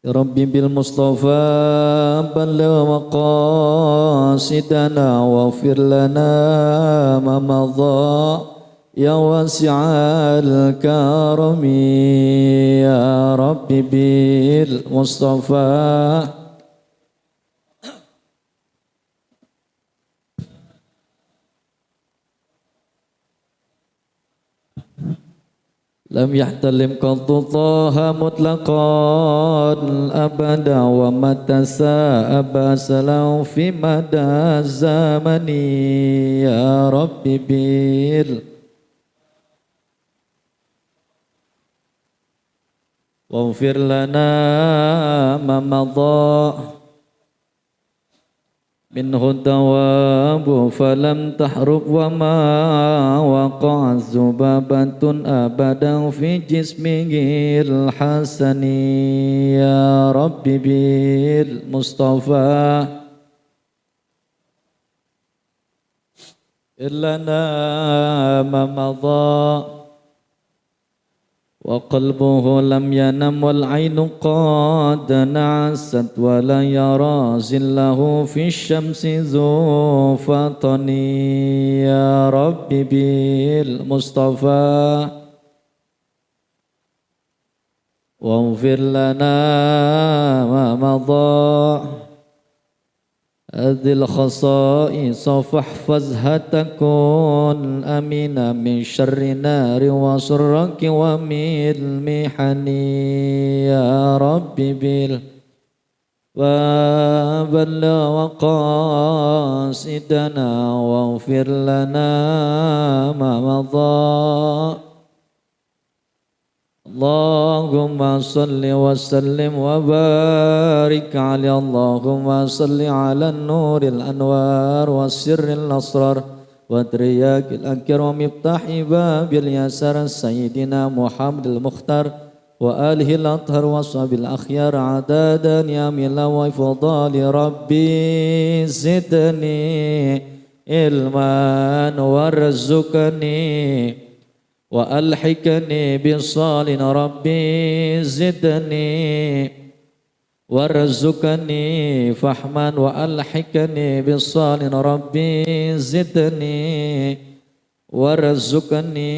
ربي بالمصطفى بلغ مقاصدنا واغفر لنا ما مضى يا واسع الكرم يا ربي بالمصطفى لم يحتلم قط طه مطلقا أبدا ومتى ساء له في مدى الزمن يا ربي واغفر لنا ما مضى منه الدواب فلم تحرق وما وقعت ذبابة أبدا في جسمه الحسن يا ربي بالمصطفى لنا ما مضى وقلبه لم ينم والعين قد نعست ولا يرى زله في الشمس ذو فطن يا ربي بالمصطفى واغفر لنا ما مضى هذه الخصائص فاحفظها تكون أمينا من شر نار وسرك ومن المحن يا ربي وبلغ وقاصدنا واغفر لنا ما مضى اللهم صل وسلم وبارك على اللهم صل على النور الأنوار والسر الأسرار والترياق الأنكر ومفتاح باب اليسار سيدنا محمد المختار وآله الأطهر وصحبه الأخيار عدد نعم الله وفضال ربي زدني علما وارزقني وألحقني بالصالحين ربي زدني وارزقني فحما وألحقني بالصالحين ربي زدني وارزقني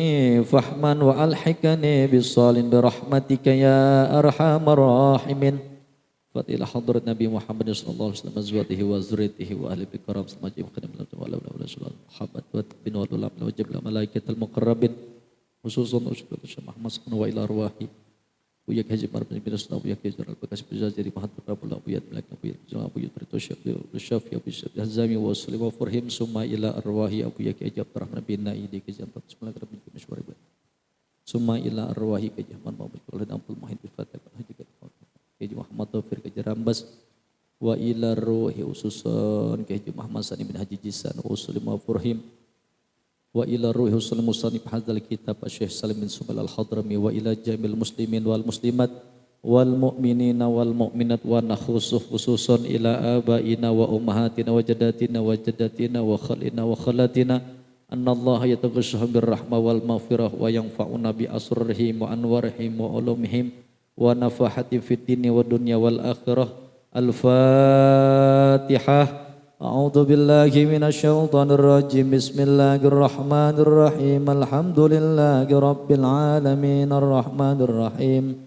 فحما وألحقني بالصالحين برحمتك يا أرحم الراحمين. إلى حضرة نبي محمد صلى الله عليه وسلم أزواجه وذريته وأهل بكرام سماجهم خدم الله محمد وتبين والعلماء وجبل الملائكة المقربين خصوصا أشهد محمد صلى الله إلى أرواحي وياك هجم ربنا بنا سنا وياك هجر البكاس بجازري محمد رب الله وياك ملك نبي جماعة وياك بريتوش الشافي أبو الهزامي وسلم وفرهم ثم إلى أرواحي أبو ياك هجر رحمة بنا إيديك جام بسم الله ربنا مشوار ثم إلى أرواحي كجهمان ما بقول هذا أمر مهم بفتح هجر Keji Muhammad Taufir Keji Rambas wa ila ruhi ususan Keji Muhammad Sani bin Haji Jisan wa usulim wa furhim wa ila ruhi usulim musanib hadzal kitab Syekh Salim bin Subal al-Hadrami wa ila jamil muslimin wal muslimat wal mu'minina wal mu'minat wa nakhusuh khususan ila abaina wa ummahatina wa jadatina wa jadatina wa khalina wa khalatina anna Allah yataghashahum birrahmah wal maghfirah wa yanfa'una bi asrarihim wa anwarihim wa ulumihim wa nafahati fid dini wa dunya wal akhirah. Al-Fatihah. A'udzu billahi minasyaitonir rajim. Bismillahirrahmanirrahim. Alhamdulillahi rabbil alamin arrahmanir rahim.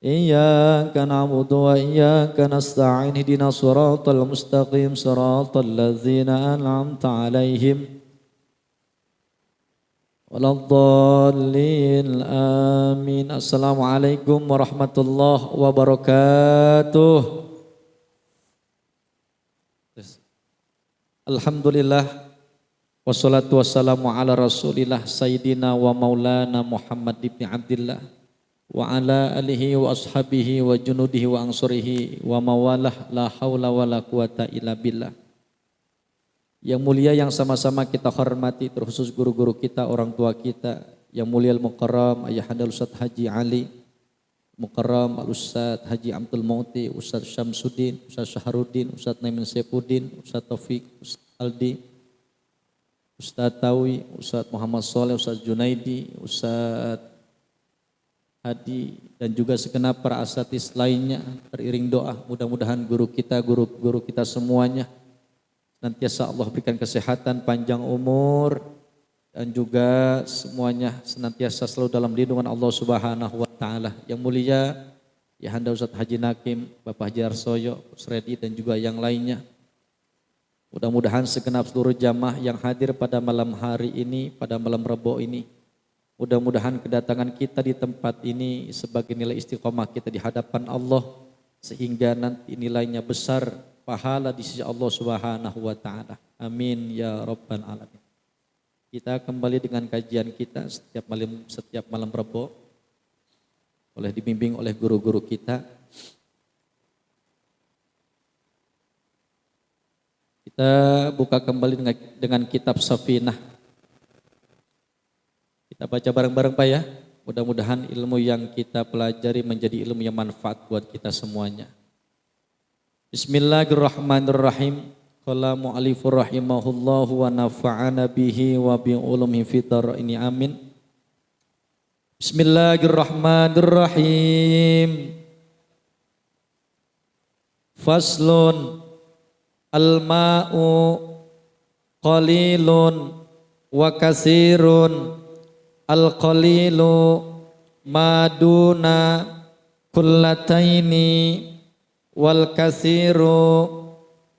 Iyyaka na'budu wa iyyaka nasta'in ihdinas siratal mustaqim siratal ladzina an'amta 'alaihim Waladhdallin amin. Assalamualaikum warahmatullahi wabarakatuh. Alhamdulillah wassalatu wassalamu ala rasulillah sayyidina wa maulana Muhammad ibn Abdillah wa ala alihi wa ashabihi wa junudihi wa ansurihi wa mawalah la hawla wa la quwata illa billah. Yang mulia yang sama-sama kita hormati, terkhusus guru-guru kita, orang tua kita, yang mulia Al-Mukarram Ayahanda Ustaz Haji Ali Mukarram Al-Ustaz Haji Abdul Mauti, Ustaz Syamsuddin, Ustaz Syaharuddin, Ustaz Naimin Saifuddin, Ustaz Taufik, Ustaz Aldi, Ustaz Tawi, Ustaz Muhammad Soleh, Ustaz Junaidi, Ustaz Hadi dan juga segenap para asatidz lainnya, teriring doa mudah-mudahan guru kita semuanya senantiasa Allah berikan kesehatan, panjang umur, dan juga semuanya senantiasa selalu dalam lindungan Allah Subhanahu wa taala. Yang mulia Ya Handa Ustadz Haji Nakim, Bapak Haji Arsoyo, Sredi dan juga yang lainnya. Mudah-mudahan segenap seluruh jamaah yang hadir pada malam hari ini, pada malam Rebo ini, mudah-mudahan kedatangan kita di tempat ini sebagai nilai istiqomah kita di hadapan Allah, sehingga nanti nilainya besar, pahala di sisi Allah Subhanahu wa taala. Amin ya rabbal alamin. Kita kembali dengan kajian kita setiap malam Rebo, oleh dibimbing oleh guru-guru kita. Kita buka kembali dengan kitab Safinah. Kita baca bareng-bareng Pak ya. Mudah-mudahan ilmu yang kita pelajari menjadi ilmu yang manfaat buat kita semuanya. Bismillahirrahmanirrahim. Qala mu'allifur rahimahullahu wa nafa'ana bihi wa bi ulumihi fid dharaini amin. Bismillahirrahmanirrahim. Faslun al-ma'u qalilun wa kasirun. Al-qalilu maduna kullataini wal kasiru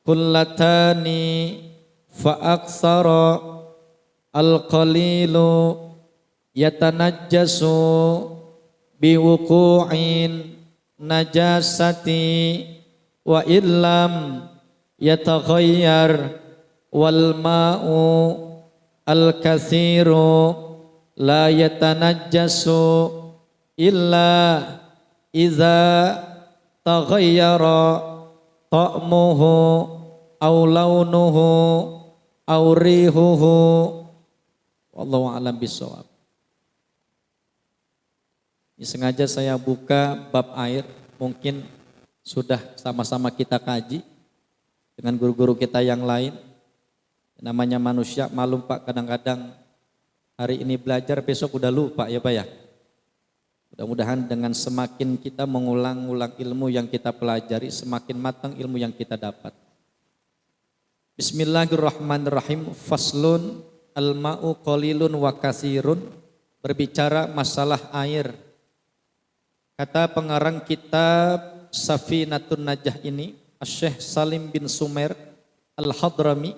kullatani fa aksara. Al-qalilu yatanajjasu biwuqu'in najasati wa illam yataghayyar wal ma'u al-kathiru la yatanajjasu illa iza taghayyara ta'muhu aw launuhu aw rihuhu. Wallahu a'lam bishawab. Ini sengaja saya buka bab air, mungkin sudah sama-sama kita kaji dengan guru-guru kita yang lain. Namanya manusia, malum Pak, kadang-kadang hari ini belajar, besok udah lupa ya Pak ya. Mudah-mudahan dengan semakin kita mengulang-ulang ilmu yang kita pelajari, semakin matang ilmu yang kita dapat. Bismillahirrahmanirrahim. Faslun al-ma'u qalilun wa kasirun. Berbicara masalah air. Kata pengarang kitab Safinatun Najah ini, Syekh Salim bin Sumer Al-Hadrami,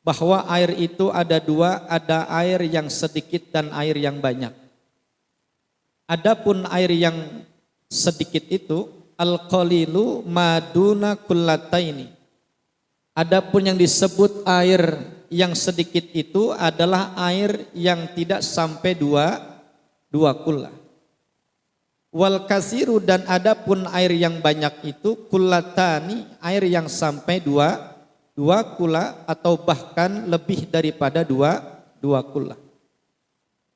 bahwa air itu ada dua, ada air yang sedikit dan air yang banyak. Adapun air yang sedikit itu, al-qalilu maduna kullataini. Adapun yang disebut air yang sedikit itu adalah air yang tidak sampai dua kula. Wal kasiru, dan adapun air yang banyak itu kullatani, air yang sampai dua kula atau bahkan lebih daripada dua kula.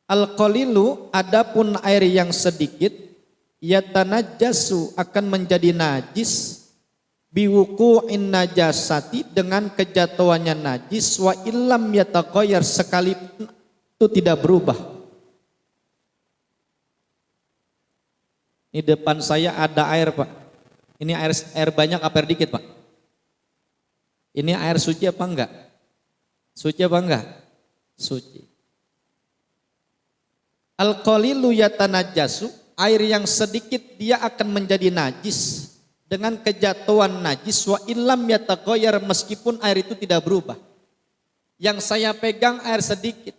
Al-qalilu, adapun air yang sedikit, yatanajjasu, akan menjadi najis, biwuqu'in najasati, dengan kejatuhannya najis, wa illam yataghayyar, sekalipun itu tidak berubah. Ini depan saya ada air Pak. Ini air banyak apa air dikit Pak? Ini air suci apa enggak? Suci apa enggak? Suci. Al-qalilu yatanajjasu, air yang sedikit dia akan menjadi najis dengan kejatuhan najis, wa illam yataghayyar, meskipun air itu tidak berubah. Yang saya pegang air sedikit,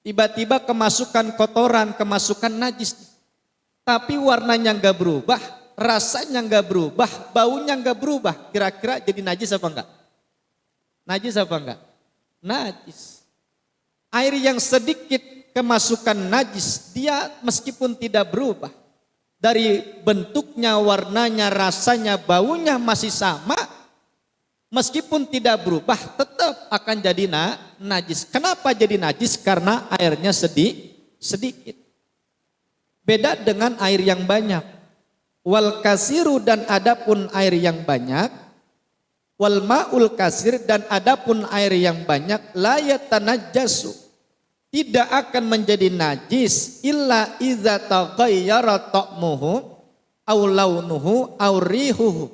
tiba-tiba kemasukan kotoran, kemasukan najis, tapi warnanya enggak berubah, rasanya enggak berubah, baunya enggak berubah. Kira-kira jadi najis apa enggak? Najis apa enggak? Najis. Air yang sedikit kemasukan najis, dia meskipun tidak berubah, dari bentuknya, warnanya, rasanya, baunya masih sama, meskipun tidak berubah tetap akan jadi najis. Kenapa jadi najis? Karena airnya sedikit. Beda dengan air yang banyak. Wal kasiru, dan adapun air yang banyak, wal ma'ul kasir, dan adapun air yang banyak, la yatanajjasu, tidak akan menjadi najis illa idza taghayyara ta'muhu aw launuhu aw rihuhu.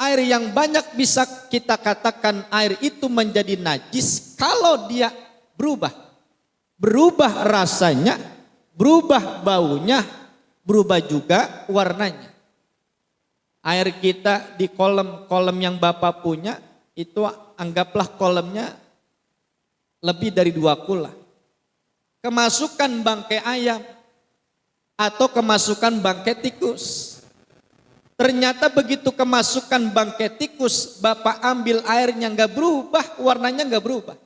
Air yang banyak bisa kita katakan air itu menjadi najis kalau dia berubah. Berubah rasanya, berubah baunya, berubah juga warnanya. Air kita di kolam yang Bapak punya itu anggaplah kolamnya lebih dari 2 kula. Kemasukan bangkai ayam atau kemasukan bangkai tikus. Ternyata begitu kemasukan bangkai tikus, Bapak ambil airnya nggak berubah, warnanya nggak berubah.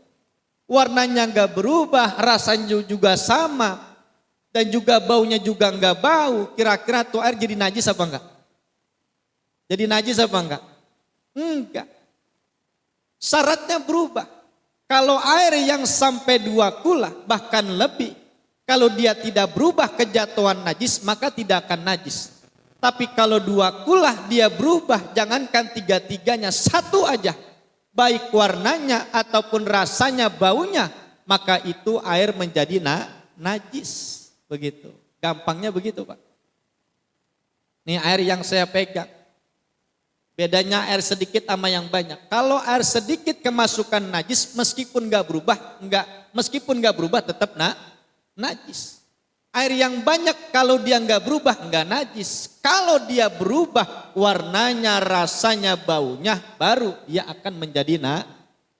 Warnanya nggak berubah, rasanya juga sama, dan juga baunya juga nggak bau. Kira-kira tuh air jadi najis apa enggak? Jadi najis apa enggak? Enggak. Syaratnya berubah. Kalau air yang sampai 2 kula bahkan lebih, kalau dia tidak berubah kejatuhan najis maka tidak akan najis. Tapi kalau 2 kula dia berubah, jangankan 3-tiganya, 1 aja, baik warnanya ataupun rasanya, baunya, maka itu air menjadi najis. Begitu, gampangnya begitu Pak. Ini air yang saya pegang. Bedanya air sedikit sama yang banyak. Kalau air sedikit kemasukan najis, meskipun nggak berubah tetap najis. Air yang banyak kalau dia nggak berubah nggak najis. Kalau dia berubah warnanya, rasanya, baunya, baru dia akan menjadi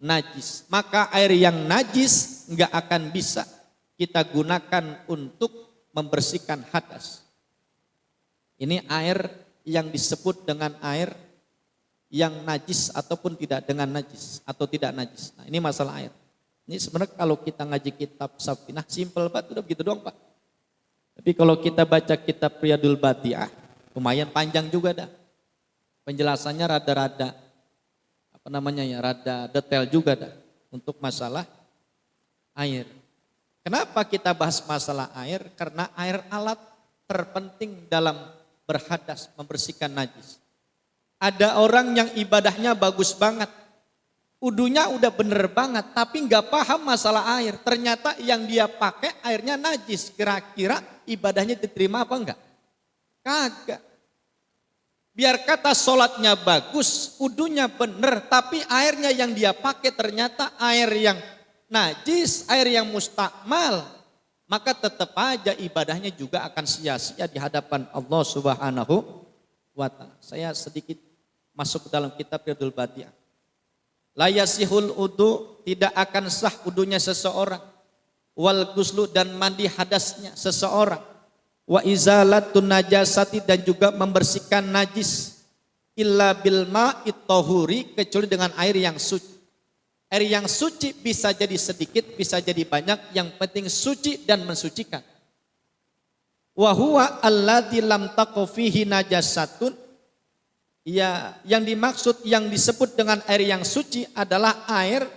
najis. Maka air yang najis nggak akan bisa kita gunakan untuk membersihkan hadas. Ini air yang disebut dengan air yang najis ataupun tidak dengan najis atau tidak najis. Nah, ini masalah air. Ini sebenarnya kalau kita ngaji kitab Safinah simple banget, udah begitu doang Pak. Tapi kalau kita baca kitab Riyadul Badi'ah, lumayan panjang juga dah. Penjelasannya rada-rada rada detail juga dah untuk masalah air. Kenapa kita bahas masalah air? Karena air alat terpenting dalam berhadas, membersihkan najis. Ada orang yang ibadahnya bagus banget, wudunya udah bener banget, tapi nggak paham masalah air. Ternyata yang dia pakai airnya najis. Kira-kira ibadahnya diterima apa enggak? Kagak. Biar kata sholatnya bagus, wudunya bener, tapi airnya yang dia pakai ternyata air yang najis, air yang mustakmal, maka tetap aja ibadahnya juga akan sia-sia di hadapan Allah Subhanahu wa Ta'ala. Saya sedikit masuk ke dalam kitab Riyadul Badi'ah. La yasihul udu, tidak akan sah udunya seseorang. Wal guslu, dan mandi hadasnya seseorang. Wa izalatun najasati, dan juga membersihkan najis. Illa bil ma'it tahuri, kecuali dengan air yang suci. Air yang suci bisa jadi sedikit, bisa jadi banyak, yang penting suci dan mensucikan. Wa huwa alladzi lam taqu fihi najasatun. Ya, yang dimaksud, yang disebut dengan air yang suci adalah air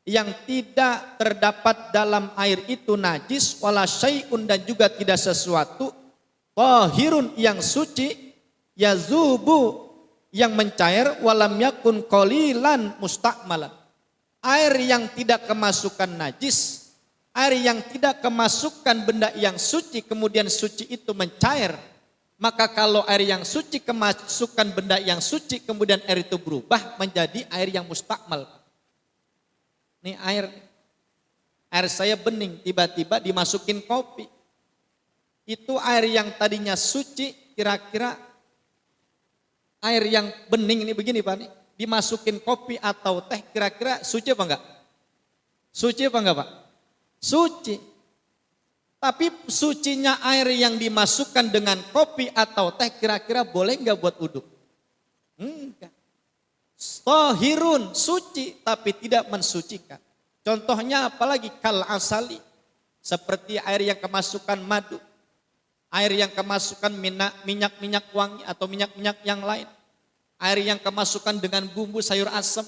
yang tidak terdapat dalam air itu najis, wala syai'un, dan juga tidak sesuatu, tahirun, yang suci, yazubu, yang mencair, walam yakun qalilan mustakmalan. Air yang tidak kemasukan najis, air yang tidak kemasukan benda yang suci, kemudian suci itu mencair. Maka kalau air yang suci kemasukan benda yang suci, kemudian air itu berubah menjadi air yang mustakmal. Ini air saya bening, tiba-tiba dimasukin kopi. Itu air yang tadinya suci, kira-kira air yang bening ini begini Pak, nih, dimasukin kopi atau teh, kira-kira suci apa enggak? Suci apa enggak Pak? Suci. Tapi sucinya air yang dimasukkan dengan kopi atau teh, kira-kira boleh enggak buat wudhu? Enggak. Tahirun, suci tapi tidak mensucikan. Contohnya apalagi? Kal asali, seperti air yang kemasukan madu, air yang kemasukan minyak-minyak wangi atau minyak-minyak yang lain, air yang kemasukan dengan bumbu sayur asem,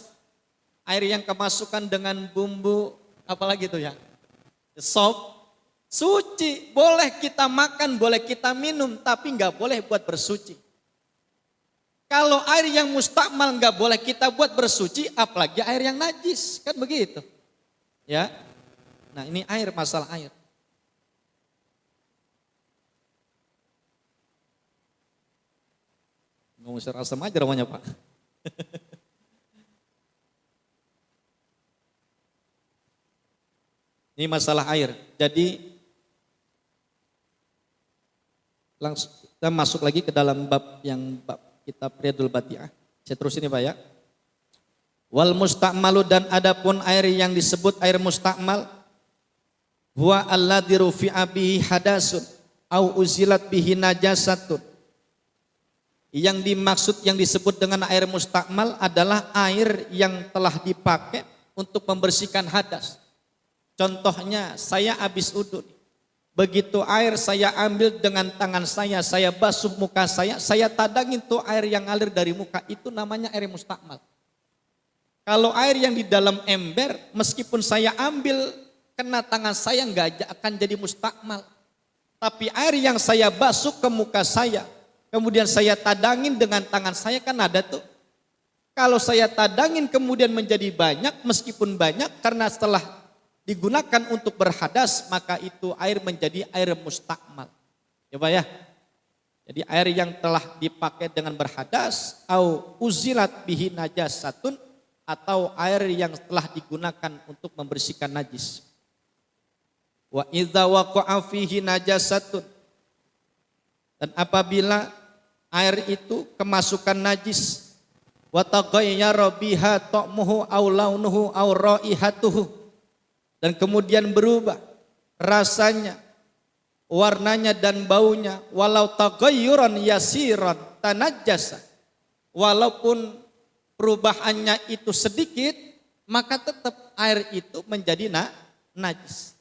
air yang kemasukan dengan bumbu apalagi itu ya, sop. Suci, boleh kita makan, boleh kita minum, tapi nggak boleh buat bersuci. Kalau air yang mustakmal nggak boleh kita buat bersuci, apalagi air yang najis, kan begitu. Ya, Nah ini air, masalah air. Ngomong secara asam aja namanya Pak. Ini masalah air. Jadi langsung kita masuk lagi ke dalam bab kitab Riyadul Bati'ah. Saya terus ini Pak ya. Wal musta'malu, dan adapun air yang disebut air musta'mal, huwa alladzi rufi'a bihi hadasun au uzilat bihi najasatun. Yang dimaksud, yang disebut dengan air musta'mal adalah air yang telah dipakai untuk membersihkan hadas. Contohnya saya habis uduk. Begitu air saya ambil dengan tangan saya basuh muka saya tadangin tuh air yang ngalir dari muka, itu namanya air musta'mal. Kalau air yang di dalam ember, meskipun saya ambil kena tangan saya nggak akan jadi musta'mal. Tapi air yang saya basuh ke muka saya, kemudian saya tadangin dengan tangan saya, kan ada tuh. Kalau saya tadangin kemudian menjadi banyak, meskipun banyak karena setelah digunakan untuk berhadas, maka itu air menjadi air musta'mal. Ya Pak ya. Jadi air yang telah dipakai dengan berhadas, au uzilat bihi najasatun, atau air yang telah digunakan untuk membersihkan najis. Wa idza waqa'a fihi najasatun, dan apabila air itu kemasukan najis, wa taghayyara biha ta'muhu aw launuhu aw raihatuhu, dan kemudian berubah rasanya, warnanya dan baunya, walau taghayyuran yasiran tanajjasa, walaupun perubahannya itu sedikit, maka tetap air itu menjadi najis.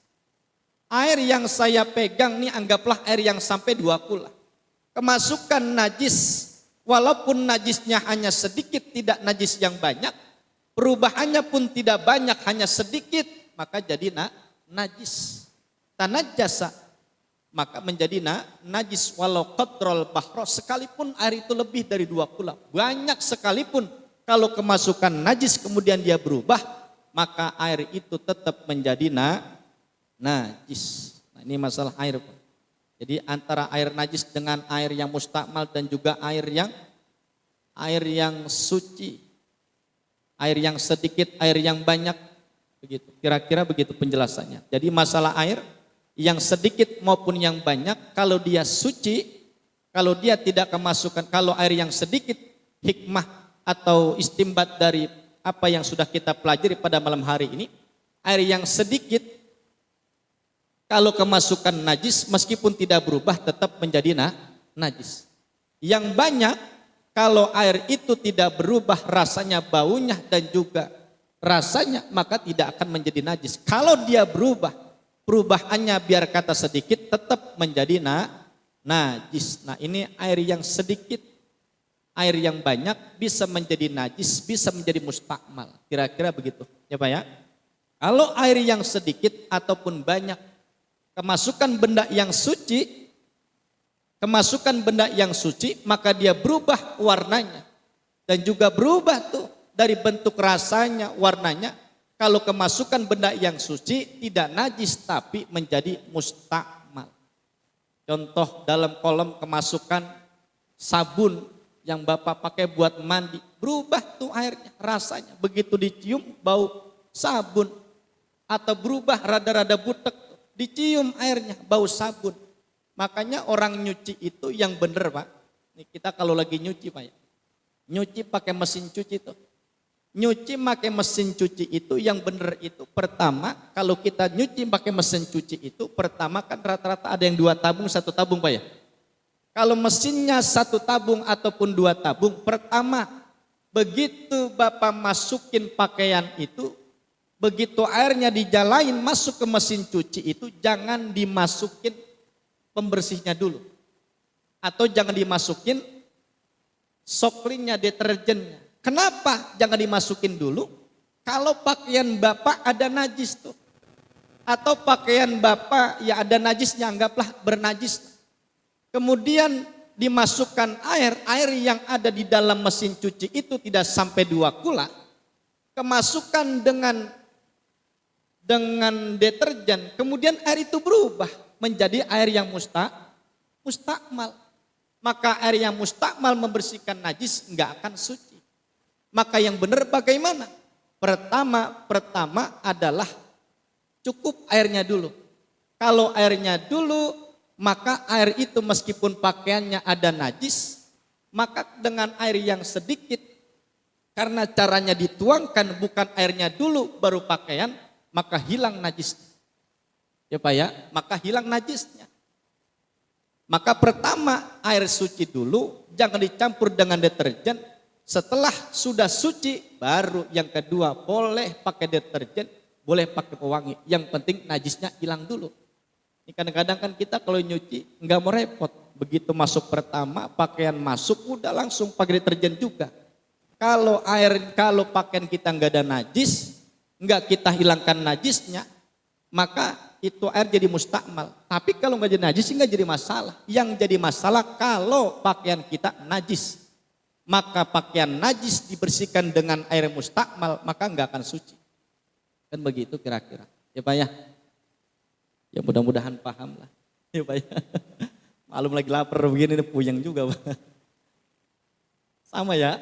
Air yang saya pegang ini anggaplah air yang sampai 2 kula. Kemasukan najis, walaupun najisnya hanya sedikit, tidak najis yang banyak, perubahannya pun tidak banyak, hanya sedikit, maka jadi najis. Tanajjasa, maka menjadi najis walau qadrul bahra, sekalipun air itu lebih dari 2 kula. Banyak sekalipun, kalau kemasukan najis kemudian dia berubah, maka air itu tetap menjadi najis. Nah, ini masalah air Pak. Jadi antara air najis dengan air yang mustakmal dan juga air yang suci, air yang sedikit, air yang banyak, begitu. Kira-kira begitu penjelasannya. Jadi masalah air yang sedikit maupun yang banyak, kalau dia suci, kalau dia tidak kemasukan, kalau air yang sedikit, hikmah atau istimbat dari apa yang sudah kita pelajari pada malam hari ini, air yang sedikit kalau kemasukan najis meskipun tidak berubah tetap menjadi najis. Yang banyak kalau air itu tidak berubah rasanya, baunya dan juga rasanya, maka tidak akan menjadi najis. Kalau dia berubah, perubahannya biar kata sedikit tetap menjadi najis. Nah ini air yang sedikit, air yang banyak bisa menjadi najis, bisa menjadi mustakmal. Kira-kira begitu ya Pak ya. Kalau air yang sedikit ataupun banyak, kemasukan benda yang suci, maka dia berubah warnanya. Dan juga berubah tuh dari bentuk rasanya, warnanya. Kalau kemasukan benda yang suci tidak najis tapi menjadi mustakmal. Contoh dalam kolom kemasukan sabun yang Bapak pakai buat mandi, berubah tuh airnya, rasanya. Begitu dicium bau sabun, atau berubah rada-rada butek, dicium airnya bau sabun. Makanya orang nyuci itu yang bener Pak. Nih kita kalau lagi nyuci Pak ya, nyuci pakai mesin cuci tuh. Nyuci pakai mesin cuci itu yang bener itu, pertama kalau kita nyuci pakai mesin cuci itu, pertama kan rata-rata ada yang 2 tabung, 1 tabung Pak ya. Kalau mesinnya 1 tabung ataupun 2 tabung, pertama begitu Bapak masukin pakaian itu, begitu airnya dijalain masuk ke mesin cuci itu, jangan dimasukin pembersihnya dulu. Atau jangan dimasukin soklinnya, deterjennya. Kenapa jangan dimasukin dulu? Kalau pakaian Bapak ada najis tuh. Atau pakaian Bapak ya ada najisnya, anggaplah bernajis. Kemudian dimasukkan air yang ada di dalam mesin cuci itu tidak sampai 2 kula, kemasukan dengan dengan deterjen, kemudian air itu berubah menjadi air yang mustakmal. Maka air yang mustakmal membersihkan najis nggak akan suci. Maka yang benar bagaimana? Pertama adalah cukup airnya dulu. Kalau airnya dulu, maka air itu meskipun pakaiannya ada najis, maka dengan air yang sedikit, karena caranya dituangkan bukan airnya dulu baru pakaian, maka hilang najisnya. Ya Pak ya, maka hilang najisnya. Maka pertama air suci dulu, jangan dicampur dengan deterjen. Setelah sudah suci, baru yang kedua boleh pakai deterjen, boleh pakai pewangi. Yang penting najisnya hilang dulu. Ini kadang-kadang kan kita kalau nyuci nggak mau repot. Begitu masuk pertama, pakaian masuk udah langsung pakai deterjen juga. Kalau pakaian kita nggak ada najis, nggak kita hilangkan najisnya, maka itu air jadi mustakmal. Tapi kalau nggak jadi najis nggak jadi masalah. Yang jadi masalah kalau pakaian kita najis, maka pakaian najis dibersihkan dengan air mustakmal, maka nggak akan suci. Kan begitu kira-kira. Ya Pak ya. Ya mudah-mudahan paham lah. Ya Pak ya. Malum lagi lapar begini puyeng juga Pak. Sama ya.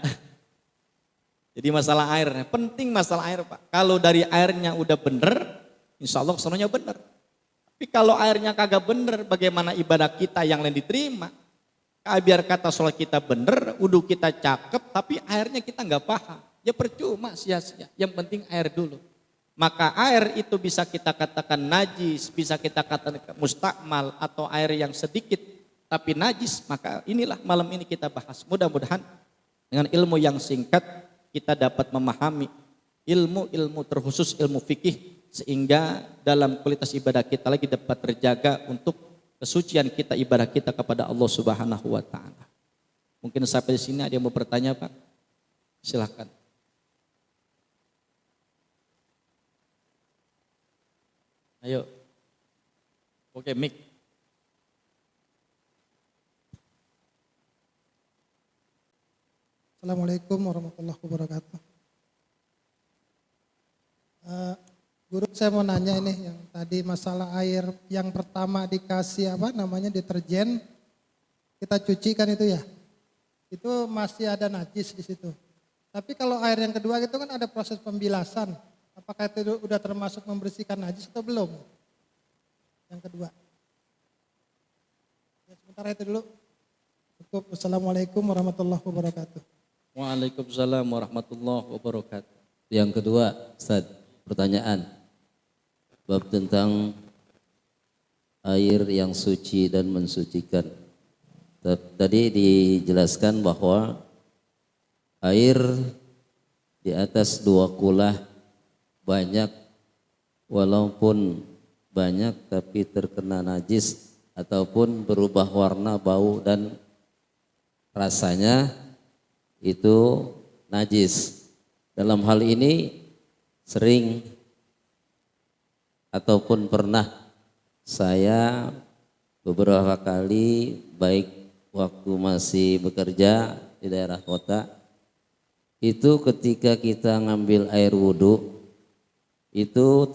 Jadi masalah air, penting masalah air Pak. Kalau dari airnya udah bener, insya Allah sononya bener. Tapi kalau airnya kagak bener, bagaimana ibadah kita yang lain diterima? Biar kata sholat kita bener, wudhu kita cakep, tapi airnya kita nggak paham. Ya percuma sia-sia, yang penting air dulu. Maka air itu bisa kita katakan najis, bisa kita katakan mustakmal atau air yang sedikit tapi najis. Maka inilah malam ini kita bahas. Mudah-mudahan dengan ilmu yang singkat kita dapat memahami ilmu-ilmu terkhusus ilmu fikih sehingga dalam kualitas ibadah kita lagi dapat terjaga untuk kesucian kita ibadah kita kepada Allah Subhanahu wa taala. Mungkin sampai di sini ada yang mau bertanya Pak? Silakan. Ayo. Oke, mic. Assalamualaikum warahmatullahi wabarakatuh. Guru, saya mau nanya ini yang tadi masalah air yang pertama dikasih deterjen, kita cuci kan itu ya, itu masih ada najis di situ. Tapi kalau air yang kedua itu kan ada proses pembilasan, apakah itu udah termasuk membersihkan najis atau belum? Yang kedua. Ya, sementara itu dulu. Cukup. Assalamualaikum warahmatullahi wabarakatuh. Waalaikumsalam warahmatullahi wabarakatuh. Yang kedua, Ustaz, pertanyaan bab tentang air yang suci dan mensucikan. Tadi dijelaskan bahwa air di atas 2 kulah banyak, walaupun banyak tapi terkena najis ataupun berubah warna, bau dan rasanya itu najis. Dalam hal ini sering ataupun pernah saya beberapa kali baik waktu masih bekerja di daerah kota, itu ketika kita ngambil air wudhu, itu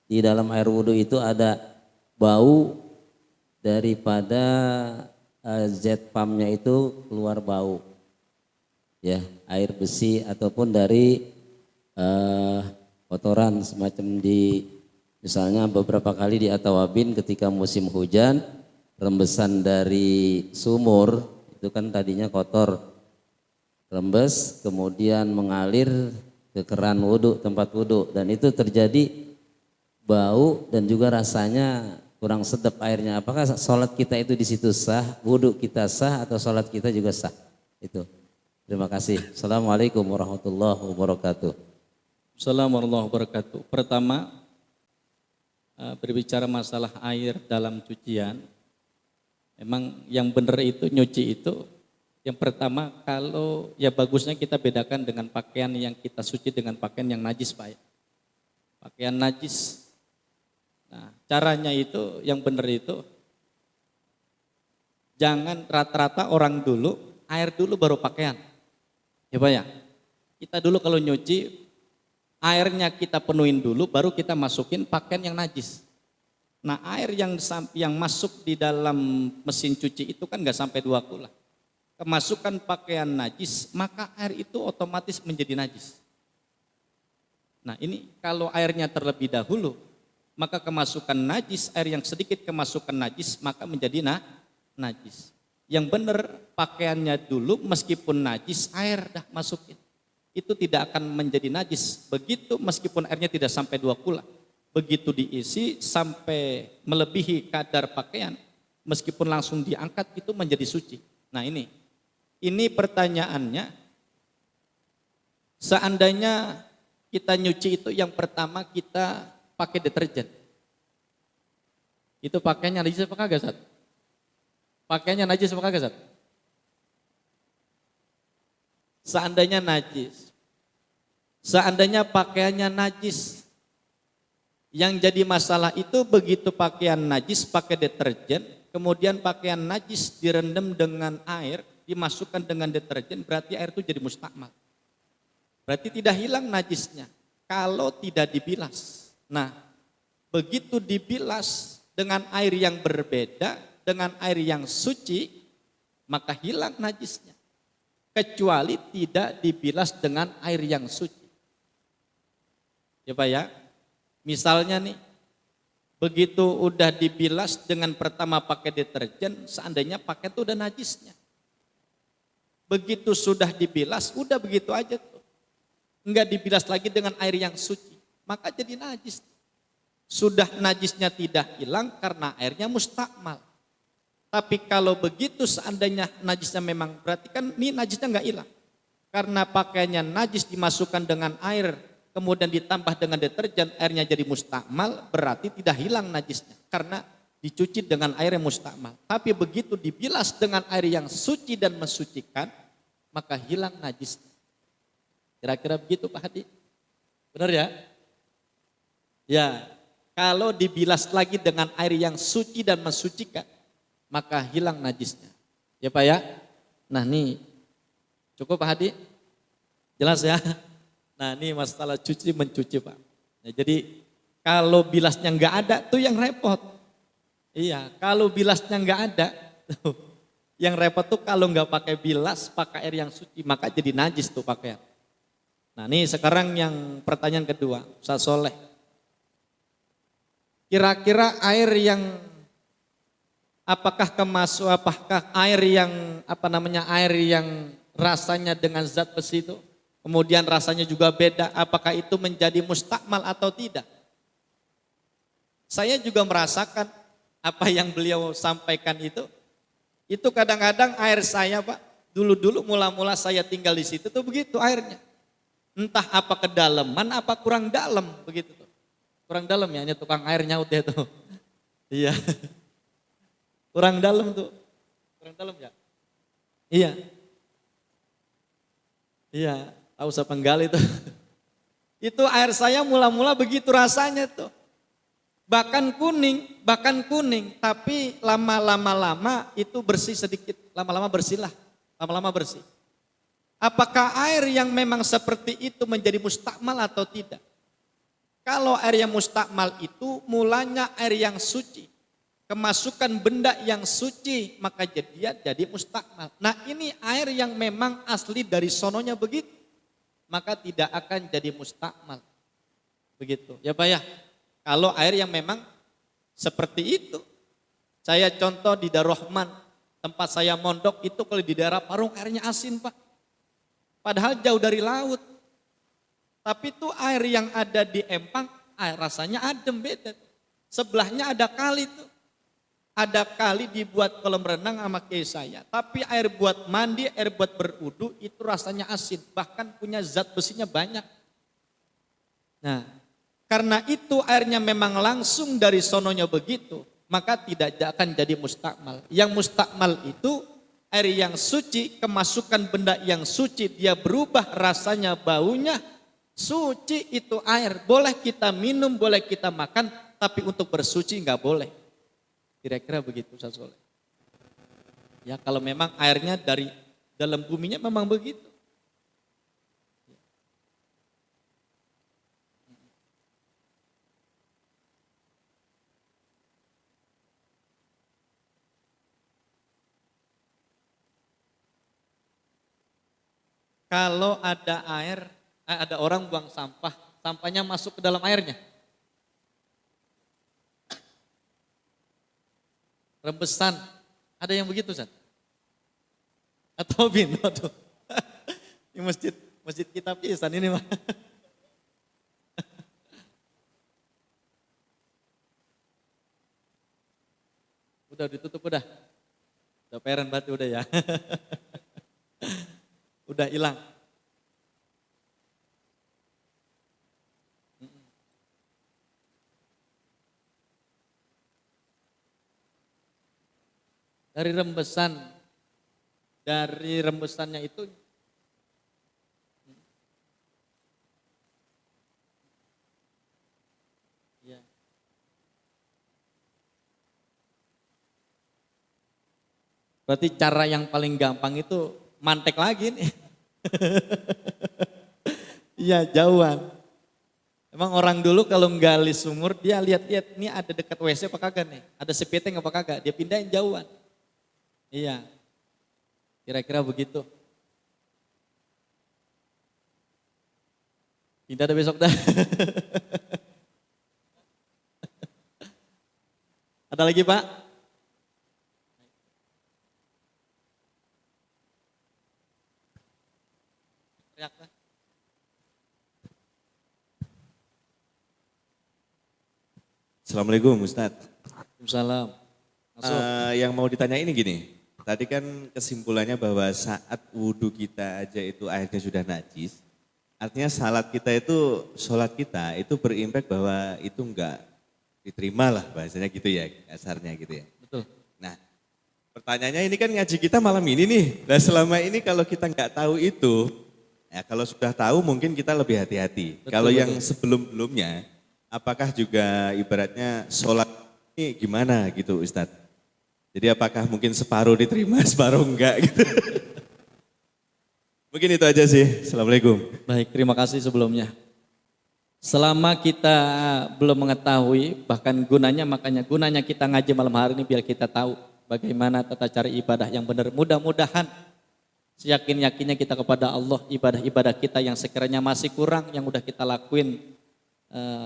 di dalam air wudhu itu ada bau daripada jet pumpnya itu keluar bau, ya, air besi ataupun dari kotoran semacam misalnya beberapa kali di Atawabin ketika musim hujan, rembesan dari sumur itu kan tadinya kotor, rembes kemudian mengalir ke keran wudhu, tempat wudhu, dan itu terjadi bau dan juga rasanya kurang sedap airnya. Apakah sholat kita itu di situ sah, wudhu kita sah, atau sholat kita juga sah? Itu. Terima kasih. Assalamualaikum warahmatullahi wabarakatuh. Assalamualaikum warahmatullahi wabarakatuh. Pertama, berbicara masalah air dalam cucian, memang yang benar itu nyuci itu, yang pertama kalau ya bagusnya kita bedakan dengan pakaian yang kita suci dengan pakaian yang najis Pak. Pakaian najis. Nah caranya itu yang benar itu jangan rata-rata orang dulu, air dulu baru pakaian. Ya Pak ya. Kita dulu kalau nyuci airnya kita penuhin dulu, baru kita masukin pakaian yang najis. Nah air yang masuk di dalam mesin cuci itu kan nggak sampai 2 kula. Kemasukan pakaian najis, maka air itu otomatis menjadi najis. Nah ini kalau airnya terlebih dahulu, maka kemasukan najis, air yang sedikit kemasukan najis, maka menjadi najis. Yang benar pakaiannya dulu meskipun najis, air dah masukin. Itu tidak akan menjadi najis. Begitu meskipun airnya tidak sampai 2 kula. Begitu diisi sampai melebihi kadar pakaian, meskipun langsung diangkat itu menjadi suci. Nah ini pertanyaannya, seandainya kita nyuci itu yang pertama kita pakai deterjen. Itu pakaiannya najis apa kagak, Ustaz? Pakaiannya najis apa kagak, Ustaz? Seandainya najis. Seandainya pakaiannya najis. Yang jadi masalah itu begitu pakaian najis pakai deterjen, kemudian pakaian najis direndam dengan air, dimasukkan dengan deterjen, berarti air itu jadi mustakmal. Berarti tidak hilang najisnya kalau tidak dibilas. Nah, begitu dibilas dengan air yang berbeda, dengan air yang suci, maka hilang najisnya. Kecuali tidak dibilas dengan air yang suci. Ya Pak ya, misalnya nih, begitu udah dibilas dengan pertama pakai deterjen, seandainya pakai itu udah najisnya. Begitu sudah dibilas, udah begitu aja tuh. Enggak dibilas lagi dengan air yang suci, maka jadi najis. Sudah najisnya tidak hilang karena airnya mustakmal. Tapi kalau begitu seandainya najisnya memang, berarti kan ini najisnya enggak hilang. Karena pakaiannya najis dimasukkan dengan air, kemudian ditambah dengan deterjen, airnya jadi mustakmal, berarti tidak hilang najisnya. Karena dicuci dengan air yang mustakmal. Tapi begitu dibilas dengan air yang suci dan mensucikan, maka hilang najisnya. Kira-kira begitu Pak Hadi? Benar ya? Ya, kalau dibilas lagi dengan air yang suci dan mensucikan, maka hilang najisnya. Ya Pak ya? Nah nih, cukup Pak Hadi? Jelas ya? Nah ini masalah cuci mencuci Pak. Nah, jadi kalau bilasnya nggak ada tuh yang repot. Iya, kalau bilasnya nggak ada, yang repot tuh kalau nggak pakai bilas, pakai air yang suci, maka jadi najis tuh pakaian. Nah ini sekarang yang pertanyaan kedua, Ustaz Soleh. Kira-kira air yang apakah air yang air yang rasanya dengan zat besi itu, kemudian rasanya juga beda, apakah itu menjadi mustakmal atau tidak? Saya juga merasakan apa yang beliau sampaikan itu kadang-kadang air saya Pak, dulu mula-mula saya tinggal di situ tuh begitu airnya. Entah apa kedalaman, apa kurang dalam begitu tuh. Kurang dalam ya, ini tukang air nyaut ya tuh. Iya. Kurang dalam tuh. Kurang dalam ya? Iya. Iya, tahu saya penggali tuh. Itu air saya mula-mula begitu rasanya tuh. Bahkan kuning, tapi lama-lama itu bersih sedikit. Lama-lama bersih. Apakah air yang memang seperti itu menjadi mustakmal atau tidak? Kalau air yang mustakmal itu mulanya air yang suci. Kemasukan benda yang suci maka jadi mustakmal. Nah ini air yang memang asli dari sononya begitu. Maka tidak akan jadi mustakmal. Begitu ya Pak ya. Kalau air yang memang seperti itu. Saya contoh di Darrohman, tempat saya mondok itu kalau di daerah Parung airnya asin Pak. Padahal jauh dari laut. Tapi itu air yang ada di Empang, air rasanya adem beda. Sebelahnya ada kali tuh. Ada kali dibuat kolam renang sama kiai saya. Tapi air buat mandi, air buat berwudu itu rasanya asin. Bahkan punya zat besinya banyak. Nah, karena itu airnya memang langsung dari sononya begitu. Maka tidak akan jadi mustakmal. Yang mustakmal itu air yang suci, kemasukan benda yang suci, dia berubah rasanya, baunya, suci itu air. Boleh kita minum, boleh kita makan, tapi untuk bersuci enggak boleh. Kira-kira begitu Ustaz Soleh. Ya kalau memang airnya dari dalam buminya memang begitu. Kalau ada air, ada orang buang sampah, sampahnya masuk ke dalam airnya. Rembesan, ada yang begitu, Ustaz? Atau bin, aduh. Ini masjid kita pisan ini mah. Udah ditutup udah. Udah peren berarti udah ya. Udah hilang. Dari rembesannya itu ya. Berarti cara yang paling gampang itu mantek lagi nih. Iya, jauhan. Emang orang dulu kalau nggali sumur dia lihat-lihat ini ada dekat WC apa kagak nih, ada sepeteng apa kagak, dia pindahin jauhan. Iya, kira-kira begitu. Pindah dah besok dah. Ada lagi Pak? Teriak dah. Assalamualaikum Ustadz. Waalaikumsalam. Masuk. Yang mau ditanya ini gini, tadi kan kesimpulannya bahwa saat wudhu kita aja itu airnya sudah najis, artinya sholat kita itu berimpact bahwa itu enggak diterima lah bahasanya gitu ya, kasarnya gitu ya. Betul. Nah pertanyaannya ini kan ngaji kita malam ini nih, nah selama ini kalau kita nggak tahu itu, ya kalau sudah tahu mungkin kita lebih hati-hati. Kalau yang sebelum-belumnya, apakah juga ibaratnya sholat ini gimana gitu Ustadz? Jadi apakah mungkin separuh diterima, separuh enggak gitu? Mungkin itu aja sih. Assalamualaikum. Baik, terima kasih sebelumnya. Selama kita belum mengetahui, bahkan makanya gunanya kita ngaji malam hari ini biar kita tahu bagaimana tata cara ibadah yang benar. Mudah-mudahan seyakin-yakinnya kita kepada Allah, ibadah-ibadah kita yang sekiranya masih kurang, yang udah kita lakuin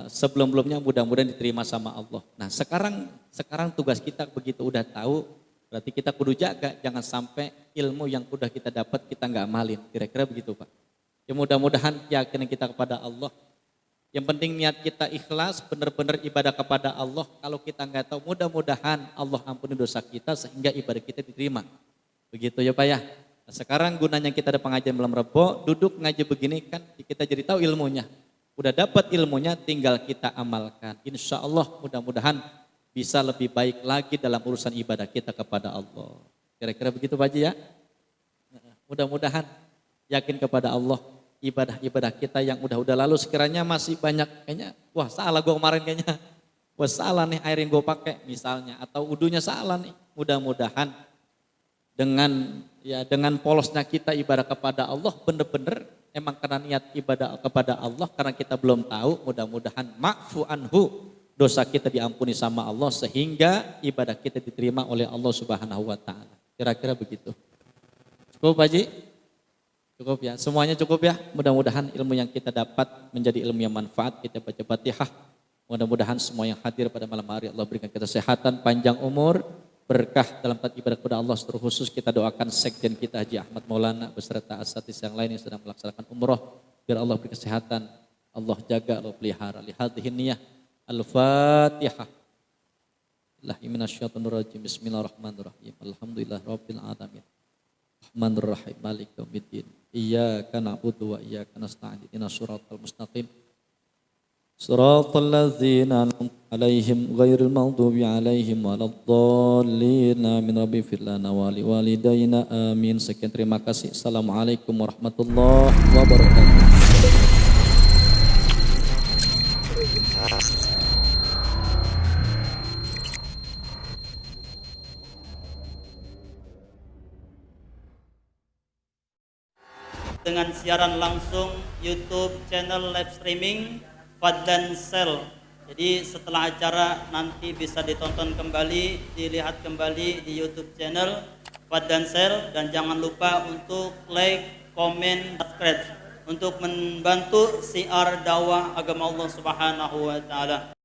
sebelum-belumnya mudah-mudahan diterima sama Allah. Nah sekarang tugas kita begitu udah tahu, berarti kita kudu jaga jangan sampai ilmu yang udah kita dapat kita nggak amalin. Kira-kira begitu Pak. Ya mudah-mudahan keyakinan kita kepada Allah. Yang penting niat kita ikhlas, benar-benar ibadah kepada Allah. Kalau kita nggak tahu, mudah-mudahan Allah ampuni dosa kita sehingga ibadah kita diterima. Begitu ya Pak ya. Nah, sekarang gunanya kita ada pengajian malam Rebo, duduk ngaji begini kan kita jadi tahu ilmunya. Udah dapat ilmunya tinggal kita amalkan. Insya Allah mudah-mudahan bisa lebih baik lagi dalam urusan ibadah kita kepada Allah. Kira-kira begitu Pak Haji ya. Mudah-mudahan yakin kepada Allah, ibadah-ibadah kita yang udah lalu sekiranya masih banyak kayaknya, wah salah gue kemarin kayaknya. Wah salah nih air yang gue pakai misalnya, atau udunya salah nih. Mudah-mudahan dengan polosnya kita ibadah kepada Allah benar-benar emang karena niat ibadah kepada Allah, karena kita belum tahu, mudah-mudahan ma'fu anhu, dosa kita diampuni sama Allah sehingga ibadah kita diterima oleh Allah Subhanahu wa taala. Kira-kira begitu. Cukup Pak Haji? Cukup ya. Semuanya cukup ya. Mudah-mudahan ilmu yang kita dapat menjadi ilmu yang manfaat. Kita baca Fatihah. Mudah-mudahan semua yang hadir pada malam hari Allah berikan kita kesehatan, panjang umur, berkah dalam taat ibadah kepada Allah. Terkhusus kita doakan sekjen kita Haji Ahmad Maulana beserta asatidz yang lain yang sedang melaksanakan umroh, biar Allah beri kesehatan, Allah jaga, Allah pelihara. Lihadhihi niyah. Al-Fatihah. Bismillahirrahmanirrahim. Alhamdulillah rabbil alamin. Rahmanir-Rahim. Maliki yaumiddin. Iyyaka na'budu wa iyyaka nasta'in. Ihdinas shiratal mustaqim. Shiratal ladzina an'amta 'alaihim ghairil maghdubi 'alaihim waladdallin. Amin. Rabbi fir lana wa liwalidayna. Amin. Sekian terima kasih. Assalamualaikum warahmatullahi wabarakatuh. Dengan siaran langsung YouTube channel live streaming Fadlan Sel. Jadi setelah acara nanti bisa ditonton kembali, dilihat kembali di YouTube channel Fadlan Sel, dan jangan lupa untuk like, komen, subscribe untuk membantu siar dakwah agama Allah Subhanahu wa taala.